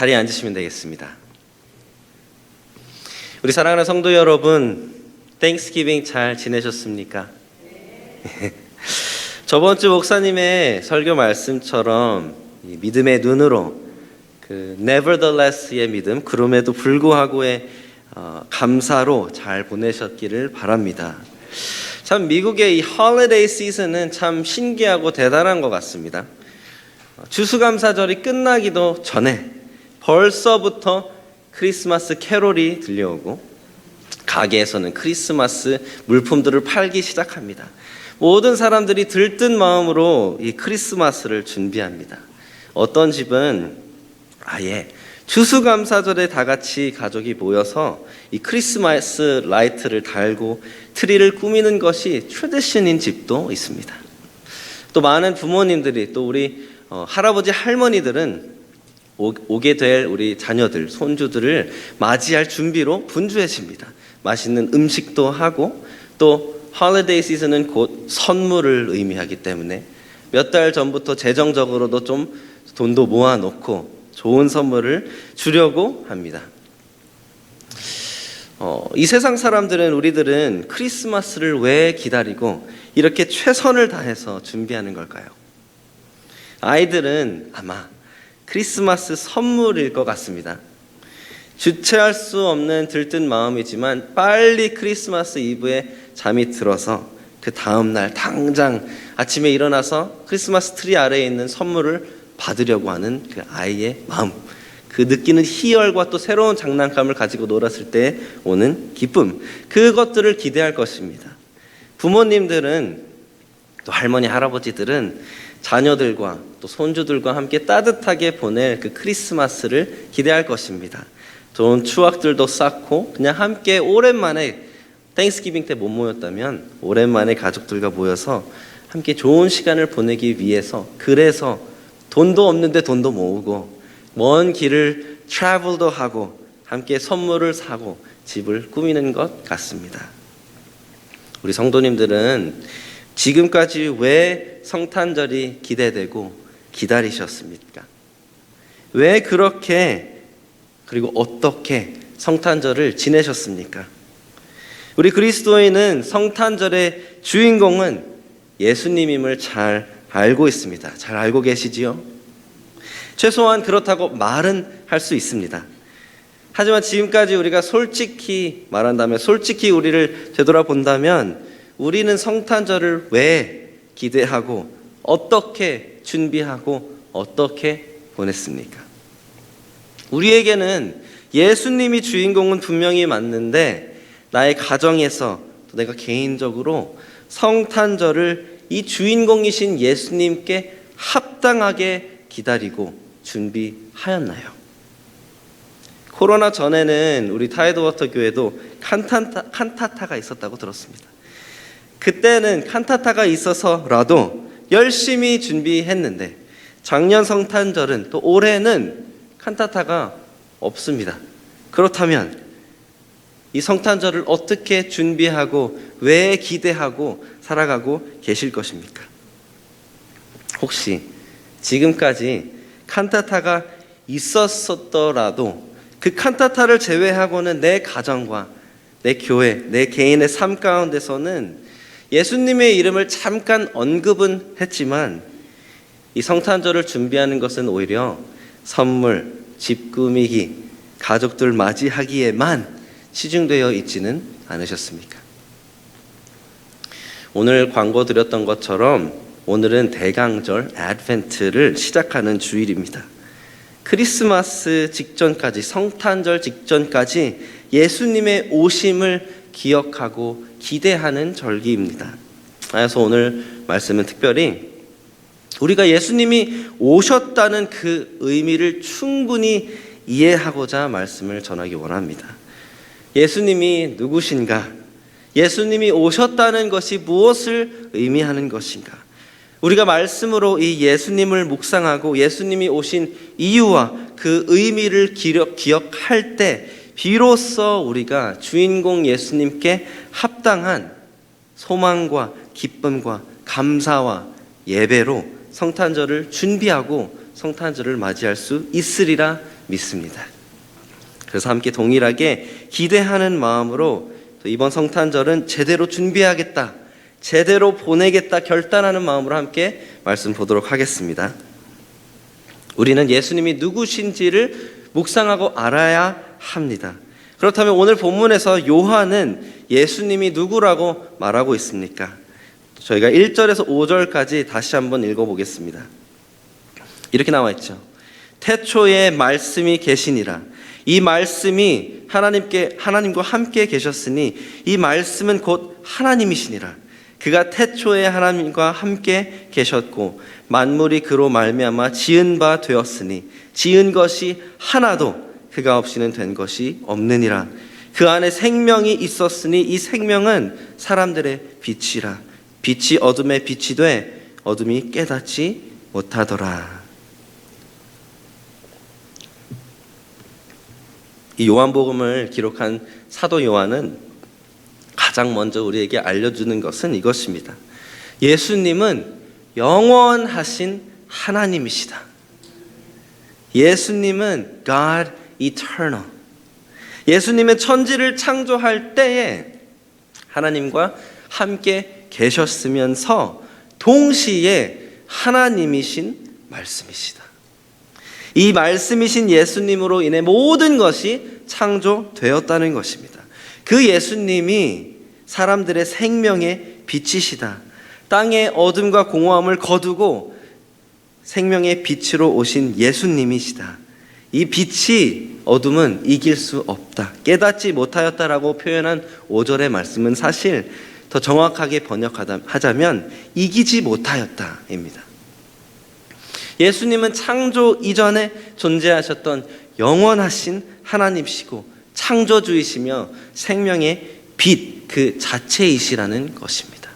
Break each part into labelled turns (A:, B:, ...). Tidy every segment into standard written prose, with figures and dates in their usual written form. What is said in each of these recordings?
A: 자리에 앉으시면 되겠습니다. 우리 사랑하는 성도 여러분, 땡스기빙 잘 지내셨습니까? 저번 주 목사님의 설교 말씀처럼 이 믿음의 눈으로 그 nevertheless의 믿음, 그럼에도 불구하고의 감사로 잘 보내셨기를 바랍니다. 참 미국의 이 홀리데이 시즌은 참 신기하고 대단한 것 같습니다. 추수감사절이 끝나기도 전에 벌써부터 크리스마스 캐롤이 들려오고 가게에서는 크리스마스 물품들을 팔기 시작합니다. 모든 사람들이 들뜬 마음으로 이 크리스마스를 준비합니다. 어떤 집은 아예 추수감사절에 다 같이 가족이 모여서 이 크리스마스 라이트를 달고 트리를 꾸미는 것이 트래디션인 집도 있습니다. 또 많은 부모님들이 또 우리 할아버지 할머니들은 오게 될 우리 자녀들, 손주들을 맞이할 준비로 분주해집니다. 맛있는 음식도 하고 또 홀리데이 시즌은 곧 선물을 의미하기 때문에 몇 달 전부터 재정적으로도 좀 돈도 모아놓고 좋은 선물을 주려고 합니다. 이 세상 사람들은 우리들은 크리스마스를 왜 기다리고 이렇게 최선을 다해서 준비하는 걸까요? 아이들은 아마 크리스마스 선물일 것 같습니다. 주체할 수 없는 들뜬 마음이지만 빨리 크리스마스 이브에 잠이 들어서 그 다음날 당장 아침에 일어나서 크리스마스 트리 아래에 있는 선물을 받으려고 하는 그 아이의 마음, 그 느끼는 희열과 또 새로운 장난감을 가지고 놀았을 때 오는 기쁨, 그것들을 기대할 것입니다. 부모님들은 또 할머니, 할아버지들은 자녀들과 또 손주들과 함께 따뜻하게 보낼 그 크리스마스를 기대할 것입니다. 좋은 추억들도 쌓고 그냥 함께 오랜만에 땡스기빙 때 못 모였다면 오랜만에 가족들과 모여서 함께 좋은 시간을 보내기 위해서, 그래서 돈도 없는데 돈도 모으고 먼 길을 트래블도 하고 함께 선물을 사고 집을 꾸미는 것 같습니다. 우리 성도님들은 지금까지 왜 성탄절이 기대되고 기다리셨습니까? 왜 그렇게 그리고 어떻게 성탄절을 지내셨습니까? 우리 그리스도인은 성탄절의 주인공은 예수님임을 잘 알고 있습니다. 잘 알고 계시지요? 최소한 그렇다고 말은 할 수 있습니다. 하지만 지금까지 우리가 솔직히 말한다면, 솔직히 우리를 되돌아본다면 우리는 성탄절을 왜 기대하고 어떻게 준비하고 어떻게 보냈습니까? 우리에게는 예수님이 주인공은 분명히 맞는데 나의 가정에서 또 내가 개인적으로 성탄절을 이 주인공이신 예수님께 합당하게 기다리고 준비하였나요? 코로나 전에는 우리 타이드워터 교회도 칸타타가 있었다고 들었습니다. 그때는 칸타타가 있어서라도 열심히 준비했는데 작년 성탄절은 또 올해는 칸타타가 없습니다. 그렇다면 이 성탄절을 어떻게 준비하고 왜 기대하고 살아가고 계실 것입니까? 혹시 지금까지 칸타타가 있었더라도 그 칸타타를 제외하고는 내 가정과 내 교회, 내 개인의 삶 가운데서는 예수님의 이름을 잠깐 언급은 했지만 이 성탄절을 준비하는 것은 오히려 선물, 집 꾸미기, 가족들 맞이하기에만 치중되어 있지는 않으셨습니까? 오늘 광고 드렸던 것처럼 오늘은 대강절 애드벤트를 시작하는 주일입니다. 크리스마스 직전까지, 성탄절 직전까지 예수님의 오심을 기억하고 기대하는 절기입니다. 그래서 오늘 말씀은 특별히 우리가 예수님이 오셨다는 그 의미를 충분히 이해하고자 말씀을 전하기 원합니다. 예수님이 누구신가? 예수님이 오셨다는 것이 무엇을 의미하는 것인가? 우리가 말씀으로 이 예수님을 묵상하고 예수님이 오신 이유와 그 의미를 기억할 때 비로소 우리가 주인공 예수님께 합당한 소망과 기쁨과 감사와 예배로 성탄절을 준비하고 성탄절을 맞이할 수 있으리라 믿습니다. 그래서 함께 동일하게 기대하는 마음으로 또 이번 성탄절은 제대로 준비하겠다, 제대로 보내겠다 결단하는 마음으로 함께 말씀 보도록 하겠습니다. 우리는 예수님이 누구신지를 묵상하고 알아야 합니다. 그렇다면 오늘 본문에서 요한은 예수님이 누구라고 말하고 있습니까? 저희가 1절에서 5절까지 다시 한번 읽어보겠습니다. 이렇게 나와 있죠. 태초에 말씀이 계시니라. 이 말씀이 하나님과 함께 계셨으니 이 말씀은 곧 하나님이시니라. 그가 태초에 하나님과 함께 계셨고 만물이 그로 말미암아 지은 바 되었으니 지은 것이 하나도 그가 없이는 된 것이 없느니라. 그 안에 생명이 있었으니 이 생명은 사람들의 빛이라. 빛이 어둠에 빛이 돼 어둠이 깨닫지 못하더라. 이 요한복음을 기록한 사도 요한은 가장 먼저 우리에게 알려주는 것은 이것입니다. 예수님은 영원하신 하나님이시다. 예수님은 God Eternal. 예수님은 천지를 창조할 때에 하나님과 함께 계셨으면서 동시에 하나님이신 말씀이시다. 이 말씀이신 예수님으로 인해 모든 것이 창조되었다는 것입니다. 그 예수님이 사람들의 생명의 빛이시다. 땅의 어둠과 공허함을 거두고 생명의 빛으로 오신 예수님이시다. 이 빛이 어둠은 이길 수 없다, 깨닫지 못하였다라고 표현한 5절의 말씀은 사실 더 정확하게 번역하자면 이기지 못하였다입니다. 예수님은 창조 이전에 존재하셨던 영원하신 하나님이시고 창조주이시며 생명의 빛 그 자체이시라는 것입니다.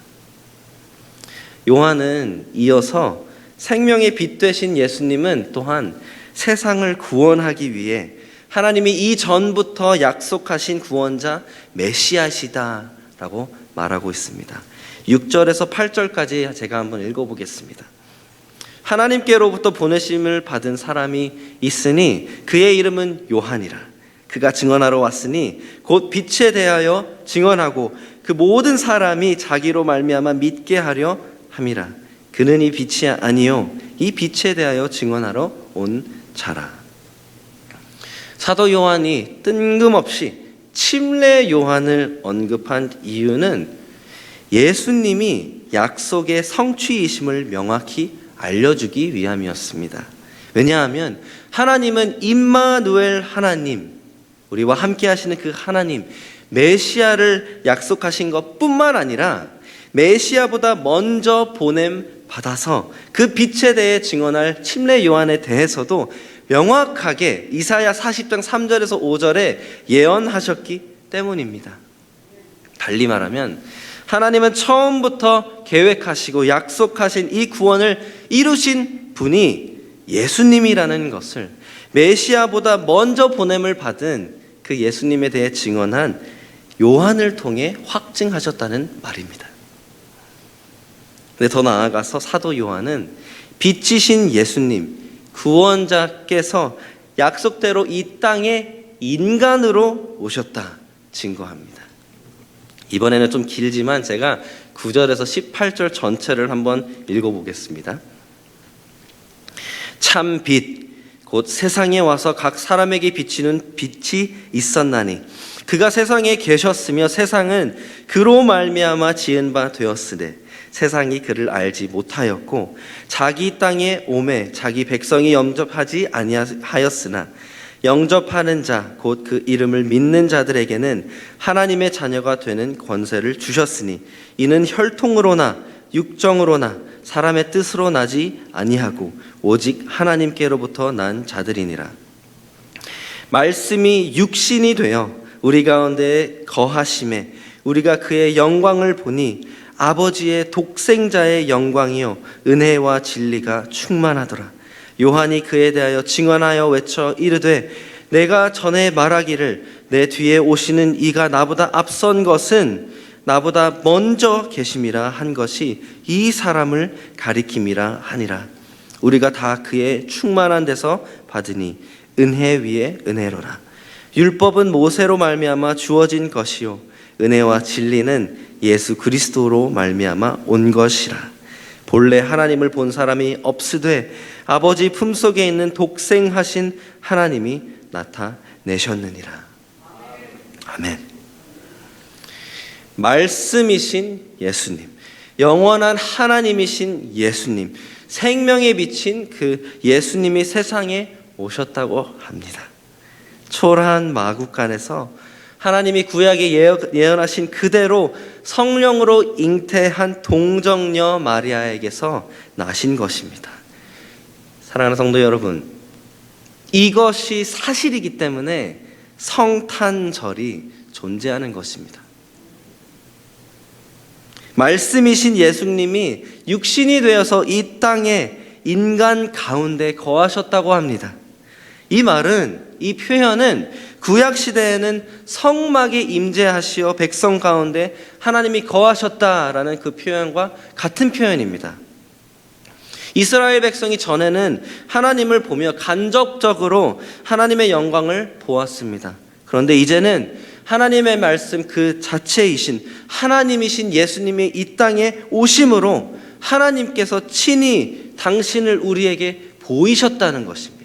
A: 요한은 이어서 생명의 빛 되신 예수님은 또한 세상을 구원하기 위해 하나님이 이전부터 약속하신 구원자 메시아시다라고 말하고 있습니다. 6절에서 8절까지 제가 한번 읽어보겠습니다. 하나님께로부터 보내심을 받은 사람이 있으니 그의 이름은 요한이라. 그가 증언하러 왔으니 곧 빛에 대하여 증언하고 그 모든 사람이 자기로 말미암아 믿게 하려 함이라. 그는 이 빛이 아니요 이 빛에 대하여 증언하러 온 자라. 사도 요한이 뜬금없이 침례 요한을 언급한 이유는 예수님이 약속의 성취이심을 명확히 알려주기 위함이었습니다. 왜냐하면 하나님은 임마누엘 하나님, 우리와 함께 하시는 그 하나님, 메시아를 약속하신 것뿐만 아니라 메시아보다 먼저 보냄 받아서 그 빛에 대해 증언할 침례 요한에 대해서도 명확하게 이사야 40장 3절에서 5절에 예언하셨기 때문입니다. 달리 말하면 하나님은 처음부터 계획하시고 약속하신 이 구원을 이루신 분이 예수님이라는 것을 메시아보다 먼저 보냄을 받은 그 예수님에 대해 증언한 요한을 통해 확증하셨다는 말입니다. 근데 더 나아가서 사도 요한은 빛이신 예수님, 구원자께서 약속대로 이 땅에 인간으로 오셨다 증거합니다. 이번에는 좀 길지만 제가 9절에서 18절 전체를 한번 읽어보겠습니다. 참 빛, 곧 세상에 와서 각 사람에게 비치는 빛이 있었나니 그가 세상에 계셨으며 세상은 그로 말미암아 지은 바 되었으되 세상이 그를 알지 못하였고 자기 땅에 오매 자기 백성이 영접하지 아니하였으나 영접하는 자 곧 그 이름을 믿는 자들에게는 하나님의 자녀가 되는 권세를 주셨으니 이는 혈통으로나 육정으로나 사람의 뜻으로 나지 아니하고 오직 하나님께로부터 난 자들이니라. 말씀이 육신이 되어 우리 가운데 거하심에 우리가 그의 영광을 보니 아버지의 독생자의 영광이요 은혜와 진리가 충만하더라. 요한이 그에 대하여 증언하여 외쳐 이르되 내가 전에 말하기를 내 뒤에 오시는 이가 나보다 앞선 것은 나보다 먼저 계심이라 한 것이 이 사람을 가리킴이라 하니라. 우리가 다 그의 충만한 데서 받으니 은혜 위에 은혜로라. 율법은 모세로 말미암아 주어진 것이요 은혜와 진리는 예수 그리스도로 말미암아 온 것이라. 본래 하나님을 본 사람이 없으되 아버지 품속에 있는 독생하신 하나님이 나타내셨느니라. 아멘. 말씀이신 예수님, 영원한 하나님이신 예수님, 생명에 비친 그 예수님이 세상에 오셨다고 합니다. 초라한 마구간에서 하나님이 구약에 예언하신 그대로 성령으로 잉태한 동정녀 마리아에게서 나신 것입니다. 사랑하는 성도 여러분, 이것이 사실이기 때문에 성탄절이 존재하는 것입니다. 말씀이신 예수님이 육신이 되어서 이 땅에 인간 가운데 거하셨다고 합니다. 이 말은, 이 표현은 구약 시대에는 성막에 임재하시어 백성 가운데 하나님이 거하셨다라는 그 표현과 같은 표현입니다. 이스라엘 백성이 전에는 하나님을 보며 간접적으로 하나님의 영광을 보았습니다. 그런데 이제는 하나님의 말씀 그 자체이신 하나님이신 예수님이 이 땅에 오심으로 하나님께서 친히 당신을 우리에게 보이셨다는 것입니다.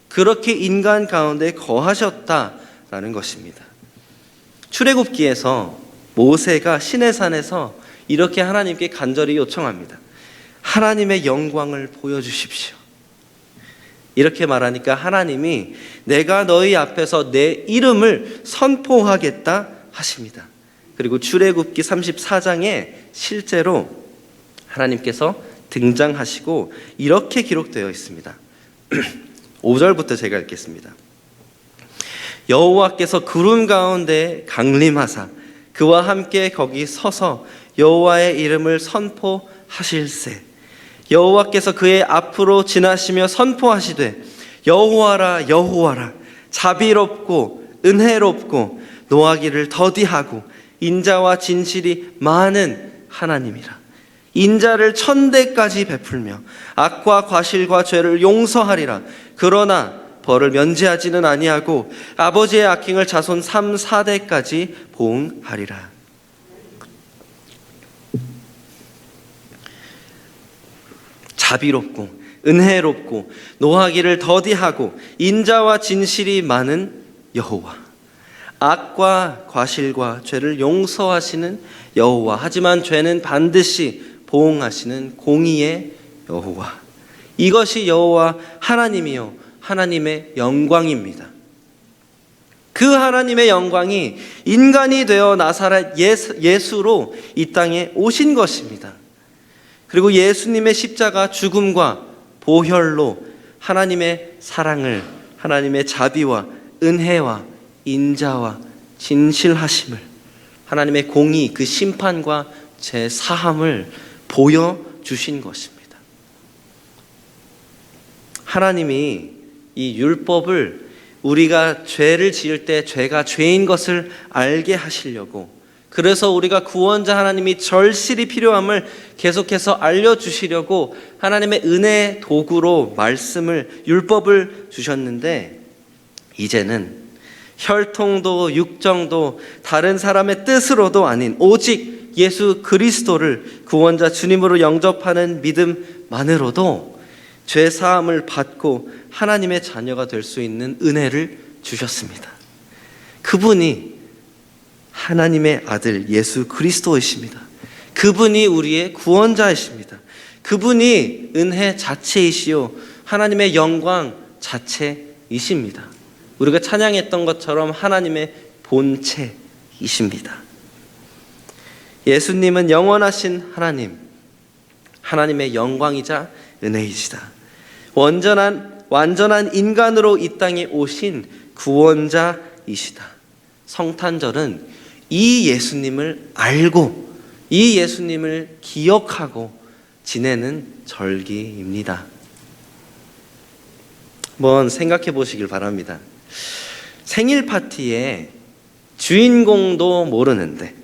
A: 그렇게 인간 가운데 거하셨다라는 것입니다. 출애굽기에서 모세가 시내산에서 이렇게 하나님께 간절히 요청합니다. 하나님의 영광을 보여주십시오. 이렇게 말하니까 하나님이 내가 너희 앞에서 내 이름을 선포하겠다 하십니다. 그리고 출애굽기 34장에 실제로 하나님께서 등장하시고 이렇게 기록되어 있습니다. 5절부터 제가 읽겠습니다. 여호와께서 구름 가운데 강림하사 그와 함께 거기 서서 여호와의 이름을 선포하실세. 여호와께서 그의 앞으로 지나시며 선포하시되 여호와라 여호와라 자비롭고 은혜롭고 노하기를 더디하고 인자와 진실이 많은 하나님이라. 인자를 천대까지 베풀며 악과 과실과 죄를 용서하리라. 그러나 벌을 면제하지는 아니하고 아버지의 악행을 자손 3, 4대까지 보응하리라. 자비롭고 은혜롭고 노하기를 더디하고 인자와 진실이 많은 여호와, 악과 과실과 죄를 용서하시는 여호와, 하지만 죄는 반드시 보응하시는 공의의 여호와, 이것이 여호와 하나님이요 하나님의 영광입니다. 그 하나님의 영광이 인간이 되어 나사렛 예수로 이 땅에 오신 것입니다. 그리고 예수님의 십자가 죽음과 보혈로 하나님의 사랑을, 하나님의 자비와 은혜와 인자와 진실하심을, 하나님의 공의, 그 심판과 제 사함을 보여주신 것입니다. 하나님이 이 율법을 우리가 죄를 지을 때 죄가 죄인 것을 알게 하시려고, 그래서 우리가 구원자 하나님이 절실히 필요함을 계속해서 알려주시려고 하나님의 은혜의 도구로 말씀을, 율법을 주셨는데, 이제는 혈통도 육정도 다른 사람의 뜻으로도 아닌 오직 예수 그리스도를 구원자 주님으로 영접하는 믿음만으로도 죄 사함을 받고 하나님의 자녀가 될 수 있는 은혜를 주셨습니다. 그분이 하나님의 아들 예수 그리스도이십니다. 그분이 우리의 구원자이십니다. 그분이 은혜 자체이시요 하나님의 영광 자체이십니다. 우리가 찬양했던 것처럼 하나님의 본체이십니다. 예수님은 영원하신 하나님, 하나님의 영광이자 은혜이시다. 완전한 인간으로 이 땅에 오신 구원자이시다. 성탄절은 이 예수님을 알고 이 예수님을 기억하고 지내는 절기입니다. 한번 생각해 보시길 바랍니다. 생일 파티에 주인공도 모르는데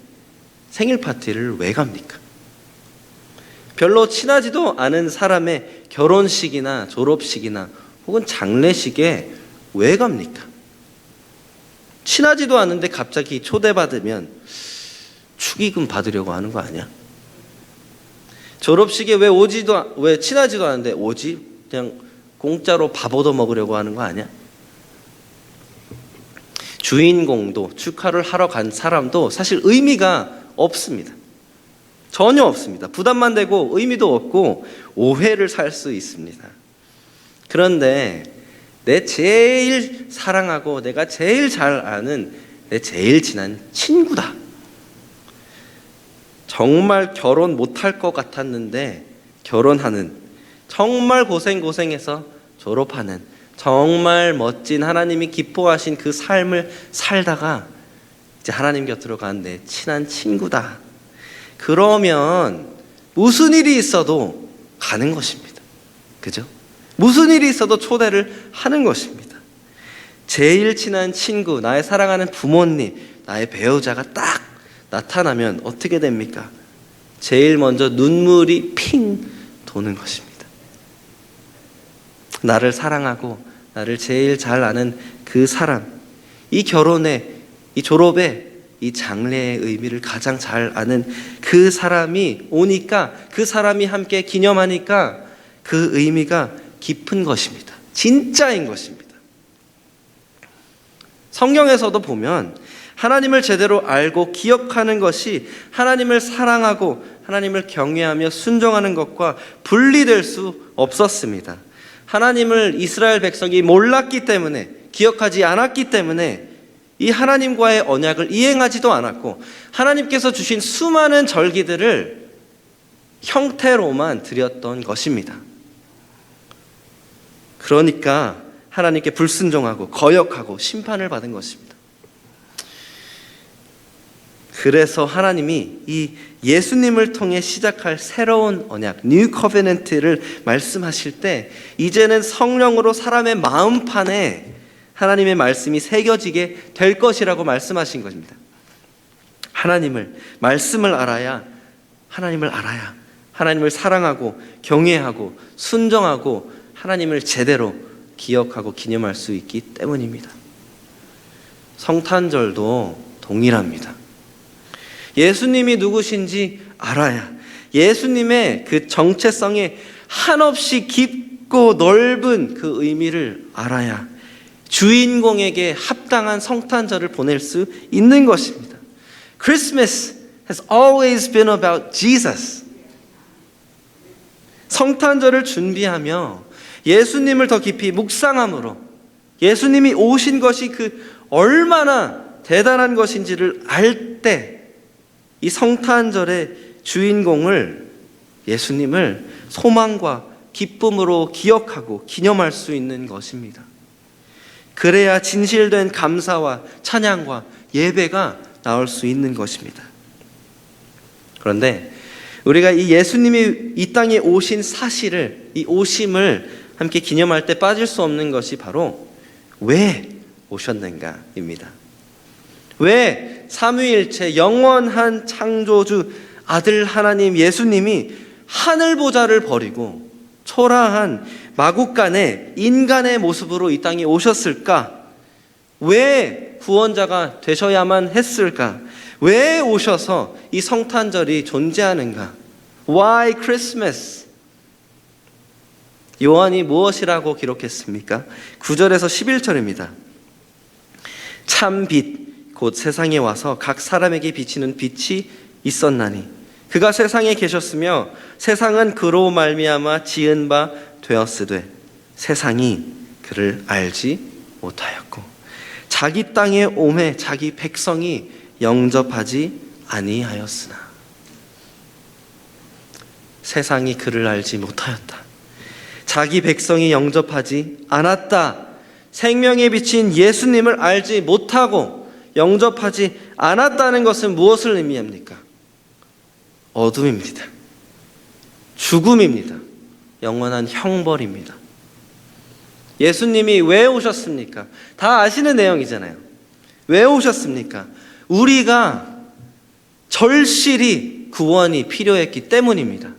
A: 생일 파티를 왜 갑니까? 별로 친하지도 않은 사람의 결혼식이나 졸업식이나 혹은 장례식에 왜 갑니까? 친하지도 않은데 갑자기 초대받으면 축의금 받으려고 하는 거 아니야? 졸업식에 왜 친하지도 않은데 오지? 그냥 공짜로 밥 얻어 먹으려고 하는 거 아니야? 주인공도 축하를 하러 간 사람도 사실 의미가 없습니다. 전혀 없습니다. 부담만 되고 의미도 없고 오해를 살 수 있습니다. 그런데 내 제일 사랑하고 내가 제일 잘 아는 내 제일 친한 친구다. 정말 결혼 못할 것 같았는데 결혼하는, 정말 고생해서 졸업하는, 정말 멋진 하나님이 기뻐하신 그 삶을 살다가 이제 하나님 곁으로 간 내 친한 친구다. 그러면 무슨 일이 있어도 가는 것입니다. 그죠? 무슨 일이 있어도 초대를 하는 것입니다. 제일 친한 친구, 나의 사랑하는 부모님, 나의 배우자가 딱 나타나면 어떻게 됩니까? 제일 먼저 눈물이 핑 도는 것입니다. 나를 사랑하고 나를 제일 잘 아는 그 사람, 이 결혼에, 이 졸업에, 이 장례의 의미를 가장 잘 아는 그 사람이 오니까, 그 사람이 함께 기념하니까 그 의미가 깊은 것입니다. 진짜인 것입니다. 성경에서도 보면 하나님을 제대로 알고 기억하는 것이 하나님을 사랑하고 하나님을 경외하며 순종하는 것과 분리될 수 없었습니다. 하나님을 이스라엘 백성이 몰랐기 때문에, 기억하지 않았기 때문에 이 하나님과의 언약을 이행하지도 않았고, 하나님께서 주신 수많은 절기들을 형태로만 드렸던 것입니다. 그러니까 하나님께 불순종하고 거역하고 심판을 받은 것입니다. 그래서 하나님이 이 예수님을 통해 시작할 새로운 언약, 뉴 커베넌트를 말씀하실 때 이제는 성령으로 사람의 마음판에 하나님의 말씀이 새겨지게 될 것이라고 말씀하신 것입니다. 말씀을 알아야 하나님을 사랑하고 경외하고 순종하고 하나님을 제대로 기억하고 기념할 수 있기 때문입니다. 성탄절도 동일합니다. 예수님이 누구신지 알아야, 예수님의 그 정체성에 한없이 깊고 넓은 그 의미를 알아야 주인공에게 합당한 성탄절을 보낼 수 있는 것입니다. Christmas has always been about Jesus. 성탄절을 준비하며 예수님을 더 깊이 묵상함으로 예수님이 오신 것이 그 얼마나 대단한 것인지를 알 때 이 성탄절의 주인공을, 예수님을 소망과 기쁨으로 기억하고 기념할 수 있는 것입니다. 그래야 진실된 감사와 찬양과 예배가 나올 수 있는 것입니다. 그런데 우리가 이 예수님이 이 땅에 오신 사실을, 이 오심을 함께 기념할 때 빠질 수 없는 것이 바로 왜 오셨는가입니다. 왜 삼위일체 영원한 창조주 아들 하나님 예수님이 하늘 보좌를 버리고 초라한 마국간의 인간의 모습으로 이 땅에 오셨을까? 왜 구원자가 되셔야만 했을까? 왜 오셔서 이 성탄절이 존재하는가? Why Christmas? 요한이 무엇이라고 기록했습니까? 9절에서 11절입니다. 참 빛 곧 세상에 와서 각 사람에게 비치는 빛이 있었나니 그가 세상에 계셨으며 세상은 그로 말미암아 지은 바 되었으되 세상이 그를 알지 못하였고 자기 땅에 오매 자기 백성이 영접하지 아니하였으나. 세상이 그를 알지 못하였다. 자기 백성이 영접하지 않았다. 생명에 비친 예수님을 알지 못하고 영접하지 않았다는 것은 무엇을 의미합니까? 어둠입니다. 죽음입니다. 영원한 형벌입니다. 예수님이 왜 오셨습니까? 다 아시는 내용이잖아요. 왜 오셨습니까? 우리가 절실히 구원이 필요했기 때문입니다.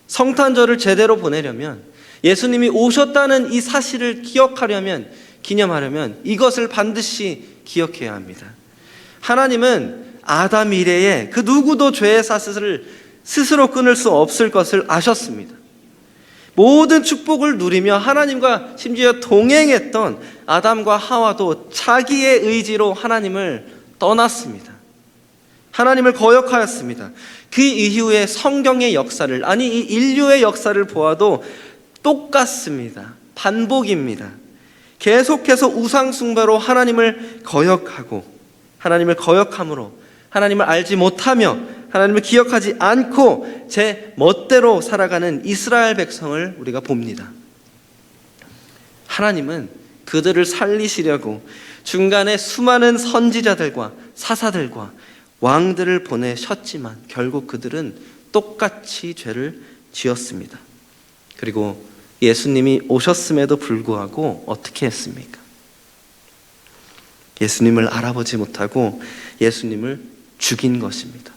A: 성탄절을 제대로 보내려면, 예수님이 오셨다는 이 사실을 기억하려면, 기념하려면 이것을 반드시 기억해야 합니다. 하나님은 아담 이래에 그 누구도 죄의 사슬을 스스로 끊을 수 없을 것을 아셨습니다. 모든 축복을 누리며 하나님과 심지어 동행했던 아담과 하와도 자기의 의지로 하나님을 떠났습니다. 하나님을 거역하였습니다. 그 이후에 성경의 역사를, 아니 이 인류의 역사를 보아도 똑같습니다. 반복입니다. 계속해서 우상 숭배로 하나님을 거역하고, 하나님을 거역함으로 하나님을 알지 못하며 하나님을 기억하지 않고 제 멋대로 살아가는 이스라엘 백성을 우리가 봅니다. 하나님은 그들을 살리시려고 중간에 수많은 선지자들과 사사들과 왕들을 보내셨지만 결국 그들은 똑같이 죄를 지었습니다. 그리고 예수님이 오셨음에도 불구하고 어떻게 했습니까? 예수님을 알아보지 못하고 예수님을 죽인 것입니다.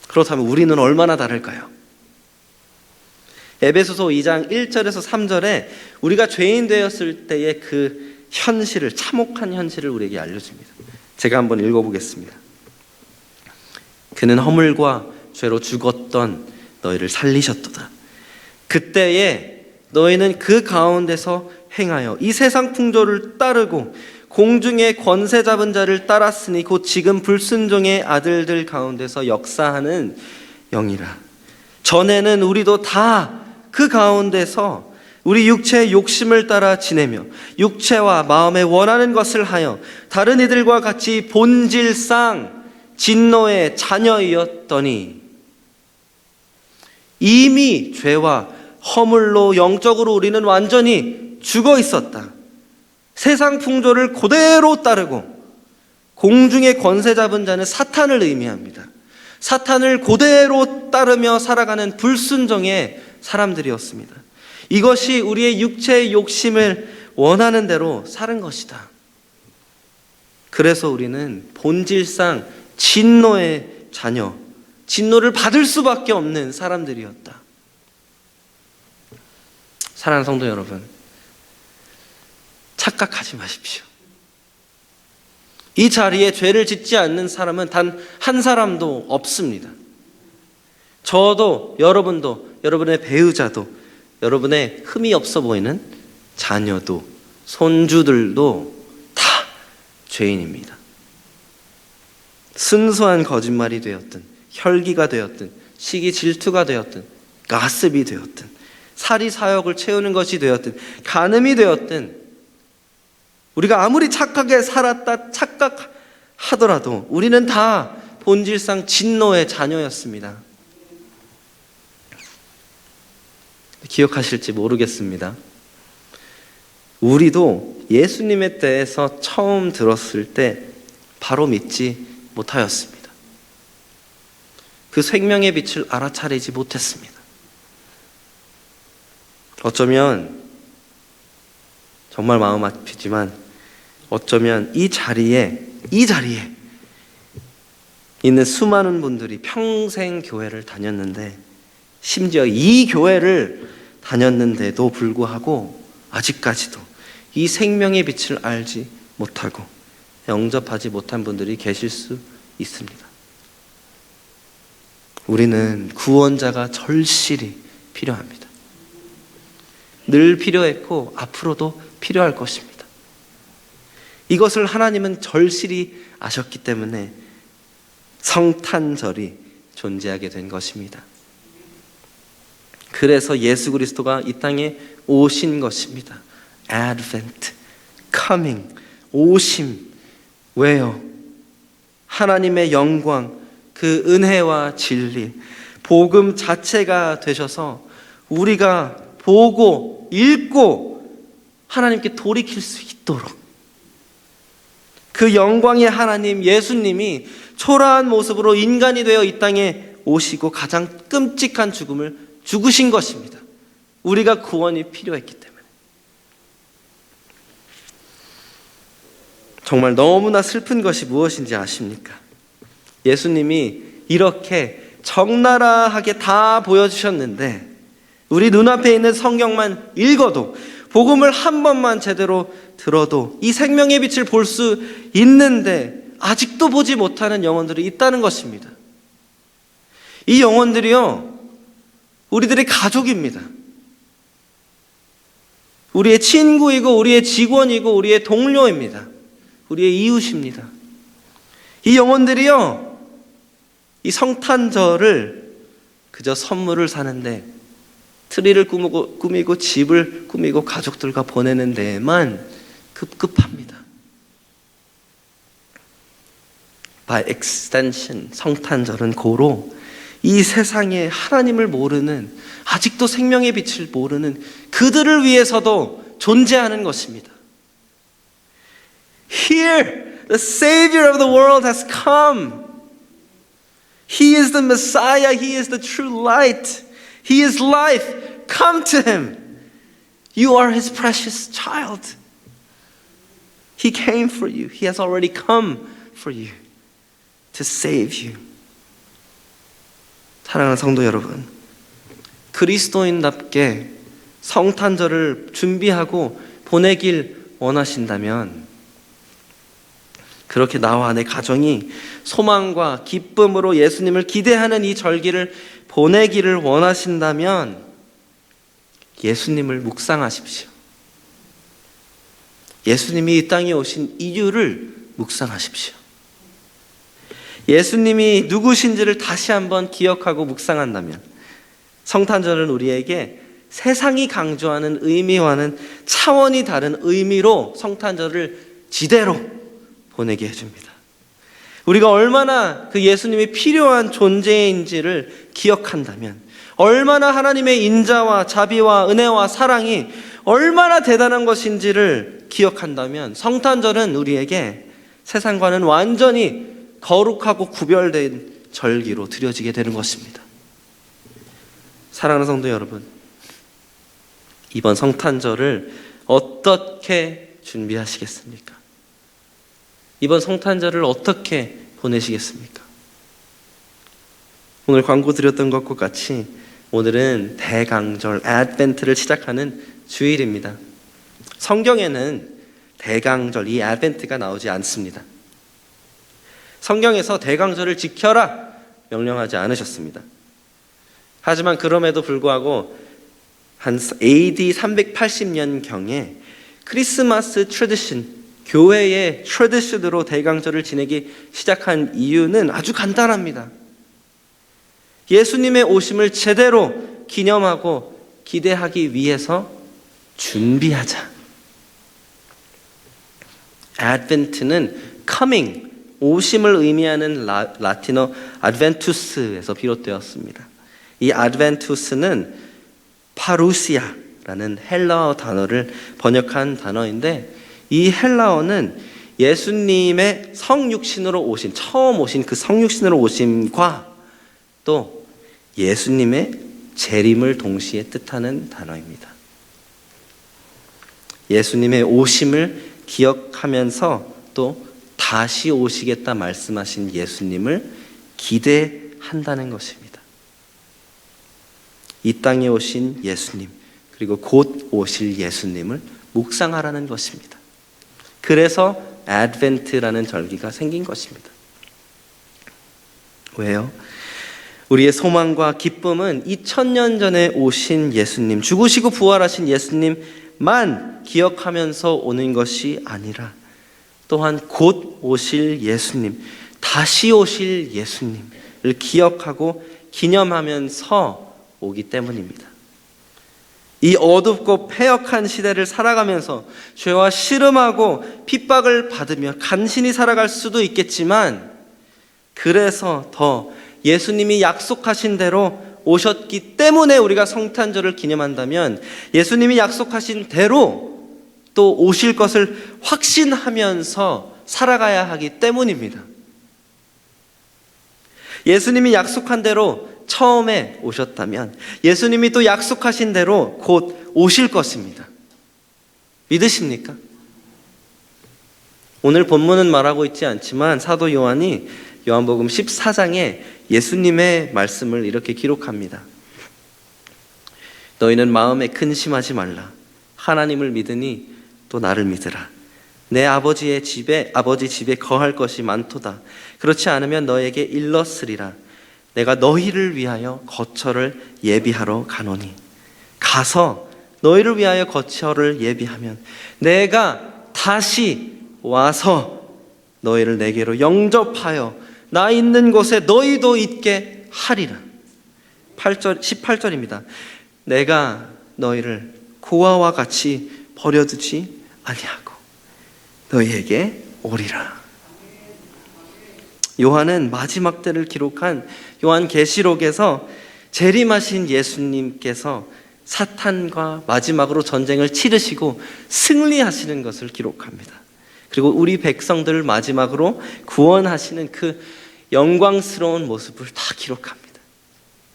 A: 그렇다면 우리는 얼마나 다를까요? 에베소서 2장 1절에서 3절에 우리가 죄인 되었을 때의 그 현실을, 참혹한 현실을 우리에게 알려줍니다. 제가 한번 읽어보겠습니다. 그는 허물과 죄로 죽었던 너희를 살리셨도다. 그때에 너희는 그 가운데서 행하여 이 세상 풍조를 따르고 공중의 권세 잡은 자를 따랐으니 곧 지금 불순종의 아들들 가운데서 역사하는 영이라. 전에는 우리도 다 그 가운데서 우리 육체의 욕심을 따라 지내며 육체와 마음에 원하는 것을 하여 다른 이들과 같이 본질상 진노의 자녀이었더니 이미 죄와 허물로 영적으로 우리는 완전히 죽어 있었다. 세상 풍조를 그대로 따르고, 공중의 권세 잡은 자는 사탄을 의미합니다. 사탄을 그대로 따르며 살아가는 불순종의 사람들이었습니다. 이것이 우리의 육체의 욕심을 원하는 대로 사는 것이다. 그래서 우리는 본질상 진노의 자녀, 진노를 받을 수밖에 없는 사람들이었다. 사랑하는 성도 여러분, 착각하지 마십시오. 이 자리에 죄를 짓지 않는 사람은 단 한 사람도 없습니다. 저도, 여러분도, 여러분의 배우자도, 여러분의 흠이 없어 보이는 자녀도, 손주들도 다 죄인입니다. 순수한 거짓말이 되었든, 혈기가 되었든, 시기 질투가 되었든, 가습이 되었든, 사리 사욕을 채우는 것이 되었든, 간음이 되었든, 우리가 아무리 착하게 살았다 착각하더라도 우리는 다 본질상 진노의 자녀였습니다. 기억하실지 모르겠습니다. 우리도 예수님에 대해서 처음 들었을 때 바로 믿지 못하였습니다. 그 생명의 빛을 알아차리지 못했습니다. 어쩌면 정말 마음 아프지만 어쩌면 이 자리에 있는 수많은 분들이 평생 교회를 다녔는데, 심지어 이 교회를 다녔는데도 불구하고 아직까지도 이 생명의 빛을 알지 못하고 영접하지 못한 분들이 계실 수 있습니다. 우리는 구원자가 절실히 필요합니다. 늘 필요했고 앞으로도 필요할 것입니다. 이것을 하나님은 절실히 아셨기 때문에 성탄절이 존재하게 된 것입니다. 그래서 예수 그리스도가 이 땅에 오신 것입니다. Advent, coming, 오심. 왜요? 하나님의 영광, 그 은혜와 진리, 복음 자체가 되셔서 우리가 보고 읽고 하나님께 돌이킬 수 있도록, 그 영광의 하나님 예수님이 초라한 모습으로 인간이 되어 이 땅에 오시고 가장 끔찍한 죽음을 죽으신 것입니다. 우리가 구원이 필요했기 때문에. 정말 너무나 슬픈 것이 무엇인지 아십니까? 예수님이 이렇게 적나라하게 다 보여주셨는데 우리 눈앞에 있는 성경만 읽어도 복음을 한 번만 제대로 들어도 이 생명의 빛을 볼 수 있는데 아직도 보지 못하는 영혼들이 있다는 것입니다. 이 영혼들이요, 우리들의 가족입니다. 우리의 친구이고 우리의 직원이고 우리의 동료입니다. 우리의 이웃입니다. 이 영혼들이요, 이 성탄절을 그저 선물을 사는데 트리를 꾸미고 집을 꾸미고 가족들과 보내는 데에만 급급합니다. By extension, 성탄절은 고로 이 세상에 하나님을 모르는, 아직도 생명의 빛을 모르는 그들을 위해서도 존재하는 것입니다. Here, the Savior of the world has come. He is the Messiah. He is the true light. He is life. Come to Him. You are His precious child. He came for you. He has already come for you to save you. 사랑하는 성도 여러분, 그리스도인답게 성탄절을 준비하고 보내길 원하신다면, 그렇게 나와 내 가정이 소망과 기쁨으로 예수님을 기대하는 이 절기를 보내기를 원하신다면 예수님을 묵상하십시오. 예수님이 이 땅에 오신 이유를 묵상하십시오. 예수님이 누구신지를 다시 한번 기억하고 묵상한다면 성탄절은 우리에게 세상이 강조하는 의미와는 차원이 다른 의미로 성탄절을 지대로 보내게 해줍니다. 우리가 얼마나 그 예수님이 필요한 존재인지를 기억한다면, 얼마나 하나님의 인자와 자비와 은혜와 사랑이 얼마나 대단한 것인지를 기억한다면 성탄절은 우리에게 세상과는 완전히 거룩하고 구별된 절기로 드려지게 되는 것입니다. 사랑하는 성도 여러분, 이번 성탄절을 어떻게 준비하시겠습니까? 이번 성탄절을 어떻게 보내시겠습니까? 오늘 광고 드렸던 것과 같이 오늘은 대강절, 아드벤트를 시작하는 주일입니다. 성경에는 대강절, 이 아드벤트가 나오지 않습니다. 성경에서 대강절을 지켜라 명령하지 않으셨습니다. 하지만 그럼에도 불구하고 한 AD 380년경에 크리스마스 트래디션, 교회의 트래디션으로 대강절을 지내기 시작한 이유는 아주 간단합니다. 예수님의 오심을 제대로 기념하고 기대하기 위해서 준비하자. 아드벤트는 coming, 오심을 의미하는 라틴어 아드벤투스에서 비롯되었습니다. 이 아드벤투스는 파루시아라는 헬라어 단어를 번역한 단어인데, 이 헬라어는 예수님의 성육신으로 오신, 처음 오신 그 성육신으로 오심과 또 예수님의 재림을 동시에 뜻하는 단어입니다. 예수님의 오심을 기억하면서 또 다시 오시겠다 말씀하신 예수님을 기대한다는 것입니다. 이 땅에 오신 예수님, 그리고 곧 오실 예수님을 묵상하라는 것입니다. 그래서 아드벤트라는 절기가 생긴 것입니다. 왜요? 우리의 소망과 기쁨은 2000년 전에 오신 예수님, 죽으시고 부활하신 예수님만 기억하면서 오는 것이 아니라 또한 곧 오실 예수님, 다시 오실 예수님을 기억하고 기념하면서 오기 때문입니다. 이 어둡고 패역한 시대를 살아가면서 죄와 씨름하고 핍박을 받으며 간신히 살아갈 수도 있겠지만, 그래서 더 예수님이 약속하신 대로 오셨기 때문에 우리가 성탄절을 기념한다면, 예수님이 약속하신 대로 또 오실 것을 확신하면서 살아가야 하기 때문입니다. 예수님이 약속한 대로 처음에 오셨다면 예수님이 또 약속하신 대로 곧 오실 것입니다. 믿으십니까? 오늘 본문은 말하고 있지 않지만 사도 요한이 요한복음 14장에 예수님의 말씀을 이렇게 기록합니다. 너희는 마음에 근심하지 말라. 하나님을 믿으니 또 나를 믿으라. 내 아버지 집에 거할 것이 많도다. 그렇지 않으면 너에게 일렀으리라. 내가 너희를 위하여 거처를 예비하러 가노니 가서 너희를 위하여 거처를 예비하면 내가 다시 와서 너희를 내게로 영접하여 나 있는 곳에 너희도 있게 하리라. 18절입니다. 내가 너희를 고아와 같이 버려두지 아니하고 너희에게 오리라. 요한은 마지막 때를 기록한 요한계시록에서 재림하신 예수님께서 사탄과 마지막으로 전쟁을 치르시고 승리하시는 것을 기록합니다. 그리고 우리 백성들을 마지막으로 구원하시는 그 영광스러운 모습을 다 기록합니다.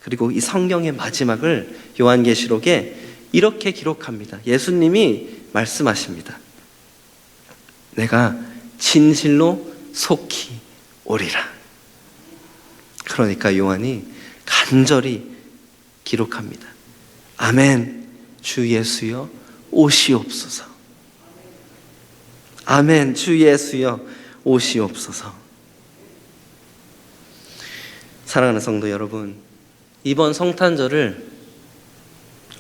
A: 그리고 이 성경의 마지막을 요한계시록에 이렇게 기록합니다. 예수님이 말씀하십니다. 내가 진실로 속히 오리라. 그러니까 요한이 간절히 기록합니다. 아멘. 주 예수여 오시옵소서. 아멘. 주 예수여 오시옵소서. 사랑하는 성도 여러분, 이번 성탄절을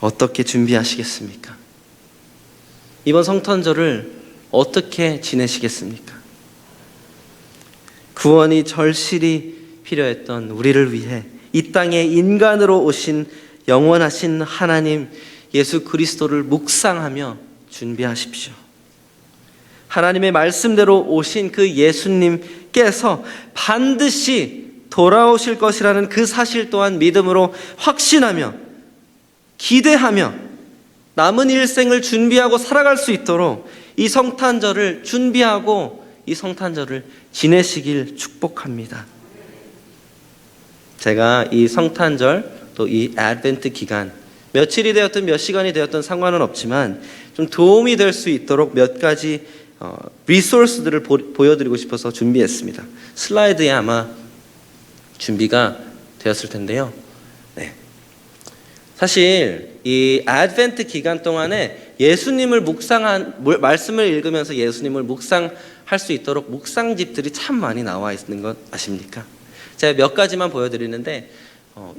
A: 어떻게 준비하시겠습니까? 이번 성탄절을 어떻게 지내시겠습니까? 구원이 절실히 필요했던 우리를 위해 이 땅에 인간으로 오신 영원하신 하나님 예수 그리스도를 묵상하며 준비하십시오. 하나님의 말씀대로 오신 그 예수님께서 반드시 돌아오실 것이라는 그 사실 또한 믿음으로 확신하며 기대하며 남은 일생을 준비하고 살아갈 수 있도록 이 성탄절을 준비하고 이 성탄절을 지내시길 축복합니다. 제가 이 성탄절 또 이 애드벤트 기간 며칠이 되었든 몇 시간이 되었든 상관은 없지만 좀 도움이 될 수 있도록 몇 가지 리소스들을 보여드리고 싶어서 준비했습니다. 슬라이드에 아마 준비가 되었을 텐데요. 네. 사실 이 애드벤트 기간 동안에 예수님을 말씀을 읽으면서 예수님을 묵상할 수 있도록 묵상집들이 참 많이 나와 있는 것 아십니까? 제가 몇 가지만 보여드리는데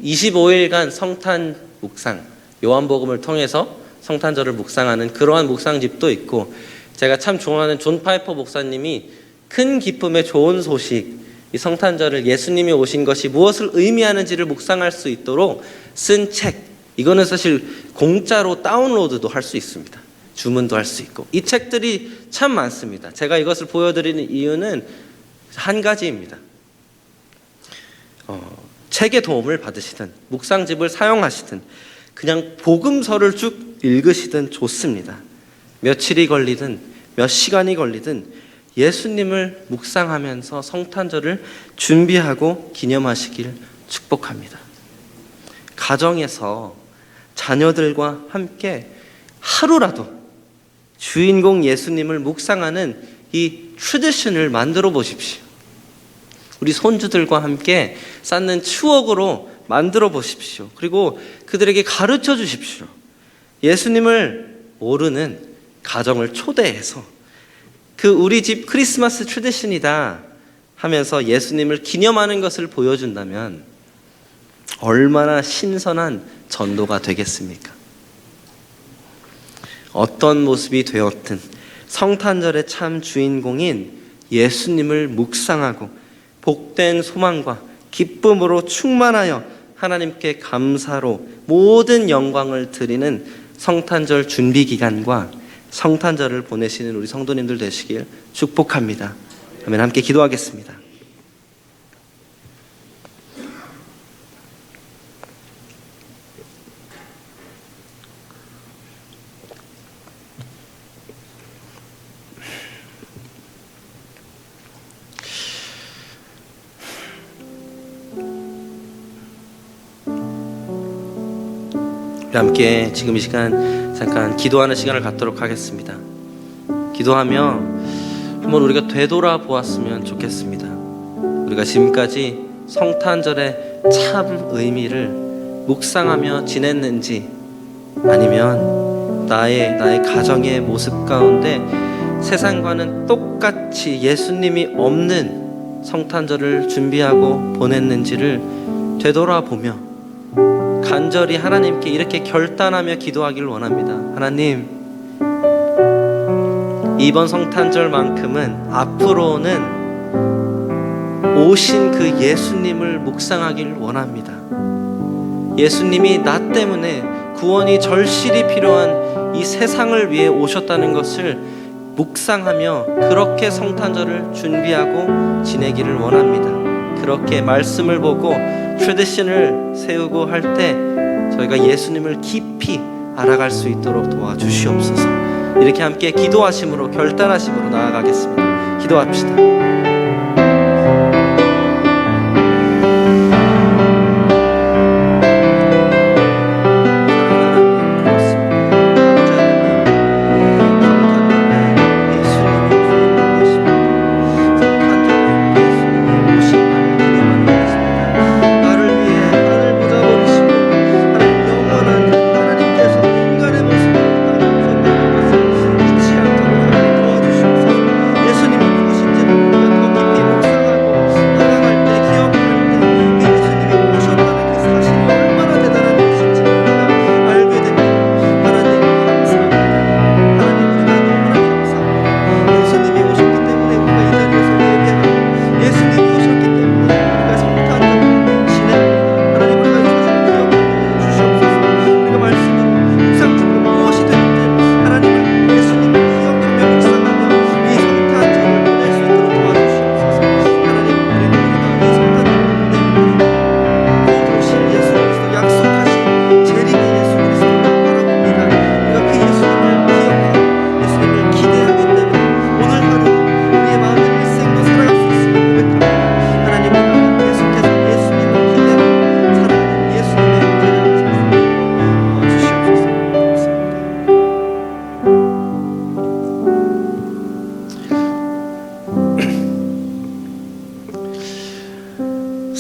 A: 25일간 성탄 묵상, 요한복음을 통해서 성탄절을 묵상하는 그러한 묵상집도 있고, 제가 참 좋아하는 존 파이퍼 목사님이 큰 기쁨의 좋은 소식, 이 성탄절을 예수님이 오신 것이 무엇을 의미하는지를 묵상할 수 있도록 쓴 책, 이거는 사실 공짜로 다운로드도 할 수 있습니다. 주문도 할 수 있고 이 책들이 참 많습니다. 제가 이것을 보여드리는 이유는 한 가지입니다. 책의 도움을 받으시든 묵상집을 사용하시든 그냥 복음서를 쭉 읽으시든 좋습니다. 며칠이 걸리든 몇 시간이 걸리든 예수님을 묵상하면서 성탄절을 준비하고 기념하시길 축복합니다. 가정에서 자녀들과 함께 하루라도 주인공 예수님을 묵상하는 이 트래디션을 만들어 보십시오. 우리 손주들과 함께 쌓는 추억으로 만들어 보십시오. 그리고 그들에게 가르쳐 주십시오. 예수님을 모르는 가정을 초대해서 그 우리 집 크리스마스 트래디션이다 하면서 예수님을 기념하는 것을 보여준다면 얼마나 신선한 전도가 되겠습니까? 어떤 모습이 되었든 성탄절의 참 주인공인 예수님을 묵상하고 복된 소망과 기쁨으로 충만하여 하나님께 감사로 모든 영광을 드리는 성탄절 준비 기간과 성탄절을 보내시는 우리 성도님들 되시길 축복합니다. 그러면 함께 기도하겠습니다. 함께 지금 이 시간 잠깐 기도하는 시간을 갖도록 하겠습니다. 기도하며 한번 우리가 되돌아보았으면 좋겠습니다. 우리가 지금까지 성탄절의 참 의미를 묵상하며 지냈는지, 아니면 나의 가정의 모습 가운데 세상과는 똑같이 예수님이 없는 성탄절을 준비하고 보냈는지를 되돌아보며 간절히 하나님께 이렇게 결단하며 기도하기를 원합니다. 하나님, 이번 성탄절만큼은 앞으로는 오신 그 예수님을 묵상하길 원합니다. 예수님이 나 때문에 구원이 절실히 필요한 이 세상을 위해 오셨다는 것을 묵상하며 그렇게 성탄절을 준비하고 지내기를 원합니다. 그렇게 말씀을 보고 트래디션을 세우고 할 때 저희가 예수님을 깊이 알아갈 수 있도록 도와주시옵소서. 이렇게 함께 기도하심으로 결단하심으로 나아가겠습니다. 기도합시다.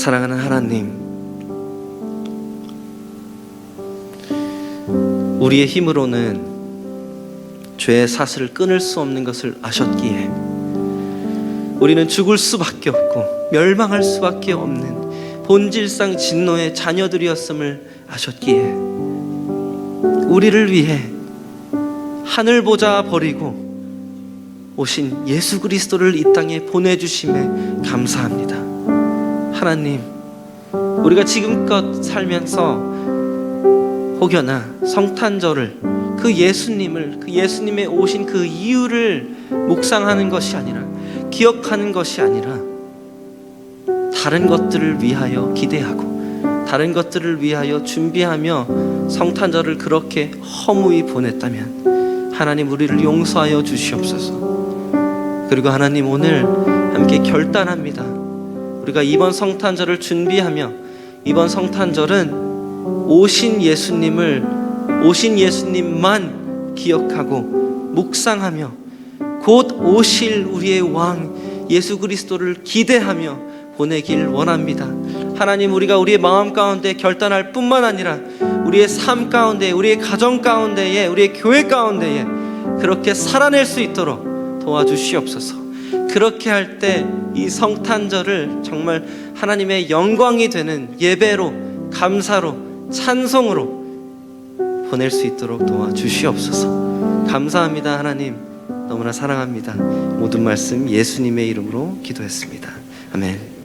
A: 사랑하는 하나님, 우리의 힘으로는 죄의 사슬을 끊을 수 없는 것을 아셨기에 우리는 죽을 수밖에 없고 멸망할 수밖에 없는 본질상 진노의 자녀들이었음을 아셨기에 우리를 위해 하늘 보좌 버리고 오신 예수 그리스도를 이 땅에 보내주심에 감사합니다. 하나님, 우리가 지금껏 살면서 혹여나 성탄절을 그 예수님의 오신 그 이유를 묵상하는 것이 아니라 기억하는 것이 아니라 다른 것들을 위하여 기대하고 다른 것들을 위하여 준비하며 성탄절을 그렇게 허무히 보냈다면 하나님, 우리를 용서하여 주시옵소서. 그리고 하나님, 오늘 함께 결단합니다. 우리가 이번 성탄절을 준비하며 이번 성탄절은 오신 예수님만 기억하고 묵상하며 곧 오실 우리의 왕 예수 그리스도를 기대하며 보내길 원합니다. 하나님, 우리가 우리의 마음 가운데 결단할 뿐만 아니라 우리의 삶 가운데, 우리의 가정 가운데에, 우리의 교회 가운데에 그렇게 살아낼 수 있도록 도와주시옵소서. 그렇게 할 때 이 성탄절을 정말 하나님의 영광이 되는 예배로, 감사로, 찬송으로 보낼 수 있도록 도와주시옵소서. 감사합니다. 하나님, 너무나 사랑합니다. 모든 말씀 예수님의 이름으로 기도했습니다. 아멘.